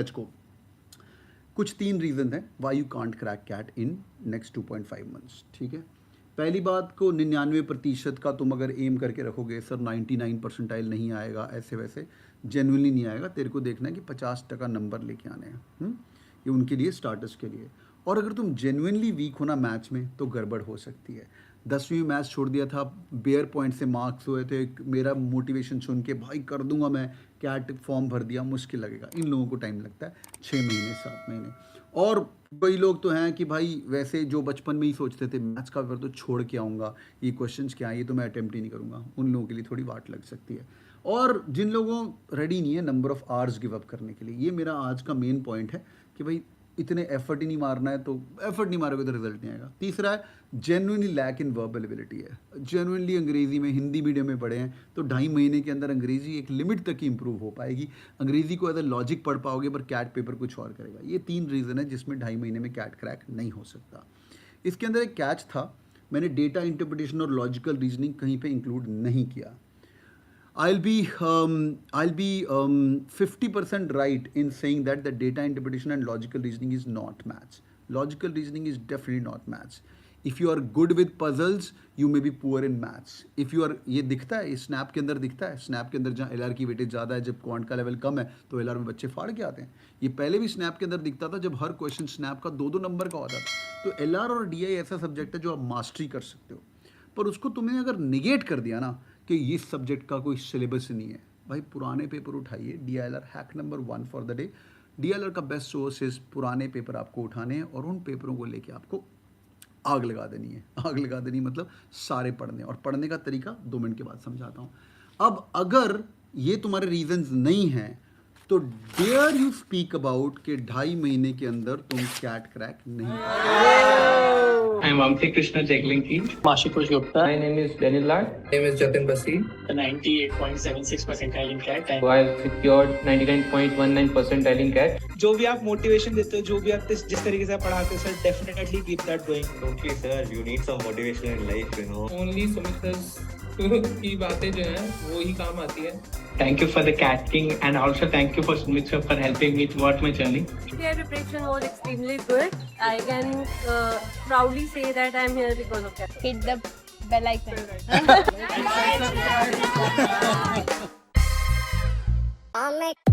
Let's go. कुछ 3 reason हैं why you can't crack CAT in next 2.5 months, ठीक है। पहली बात को 99% का तुम अगर एम करके रखोगे, सर 99 परसेंटाइल नहीं आएगा, ऐसे वैसे जेन्युइनली नहीं आएगा। तेरे को देखना है कि 50% नंबर लेके आने हैं, ये उनके लिए, स्टार्टर्स के लिए। और अगर तुम जेन्युइनली वीक हो ना मैथ्स में तो गड़बड़ हो सकती है। 10वीं में मैथ्स छोड़ दिया था, बेयर पॉइंट से मार्क्स हुए थे, मेरा मोटिवेशन सुन के भाई कर दूंगा मैं, कैट फॉर्म भर दिया, मुश्किल लगेगा। इन लोगों को टाइम लगता है 6 महीने 7 महीने। और कई लोग तो हैं कि भाई वैसे जो बचपन में ही सोचते थे मैथ्स का पेपर तो छोड़ के आऊँगा, ये क्वेश्चंस क्या है, ये तो मैं अटेम्प्ट ही नहीं करूँगा, उन लोगों के लिए थोड़ी वाट लग सकती है। और जिन लोगों रेडी नहीं है number of hours give up करने के लिए, ये मेरा आज का मेन पॉइंट है कि भाई इतने एफर्ट ही नहीं मारना है, तो एफर्ट नहीं मारोगे तो रिजल्ट नहीं आएगा। तीसरा है जेन्युइनली लैक इन वर्बल एबिलिटी है। जेन्युइनली अंग्रेज़ी में, हिंदी मीडियम में पढ़े हैं तो 2.5 महीने के अंदर अंग्रेज़ी एक लिमिट तक ही इंप्रूव हो पाएगी। अंग्रेज़ी को एज अ लॉजिक पढ़ पाओगे पर कैट पेपर कुछ और करेगा। ये 3 रीज़न है जिसमें 2.5 महीने में कैट क्रैक नहीं हो सकता। इसके अंदर एक कैच था, मैंने डेटा इंटरप्रिटेशन और लॉजिकल रीजनिंग कहीं पर इंक्लूड नहीं किया। I'll be 50% right in saying that the data interpretation and logical reasoning is not maths. Logical reasoning is definitely not maths. If you are good with puzzles, you may be poor in maths. If you are, ये दिखता है, इस snap के अंदर दिखता है, snap के अंदर जहाँ LR की वेटेज ज़्यादा है, जब क्वांट का लेवल कम है तो LR में बच्चे फाड़ के आते हैं। ये पहले भी स्नैप के अंदर दिखता था जब हर क्वेश्चन स्नैप का 2-2 नंबर का होता था। तो LR और DI ऐसा सब्जेक्ट है जो आप मास्टरी कर सकते हो, पर उसको तुमने अगर निगेट कर दिया ना कि इस सब्जेक्ट का कोई सिलेबस नहीं है, भाई पुराने पेपर उठाइए। DILR hack number 1 for the day. DILR का बेस्ट सोर्स इज पुराने पेपर आपको उठाने हैं और उन पेपरों को लेके आपको आग लगा देनी है। आग लगा देनी मतलब सारे पढ़ने, और पढ़ने का तरीका 2 मिनट के बाद समझाता हूँ। अब अगर ये तुम्हारे रीजंस नहीं हैं तो डेयर यू स्पीक अबाउट कि 2.5 महीने के अंदर तुम कैट क्रैक नहीं। I'm Amthi Krishna Jaglinki. Mashutosh Gupta. My name is Daniel Lard. My name is Jatin Basi. The 98.76 percentile in CAT. I have secured 99.19 percentile in CAT. जो भी आप motivation देते हो, जो भी आप जिस तरीके से पढ़ाते हो sir, definitely keep that going. Totally sir, you need some motivation in life, you know. Only Sumitha's की बातें जो हैं वो ही काम आती है। Thank you for the Cat King, and also thank you for Sumit sir for helping me throughout my journey. Their preparation was extremely good. I can proudly say that I am here because of that. Hit the bell icon. I'll make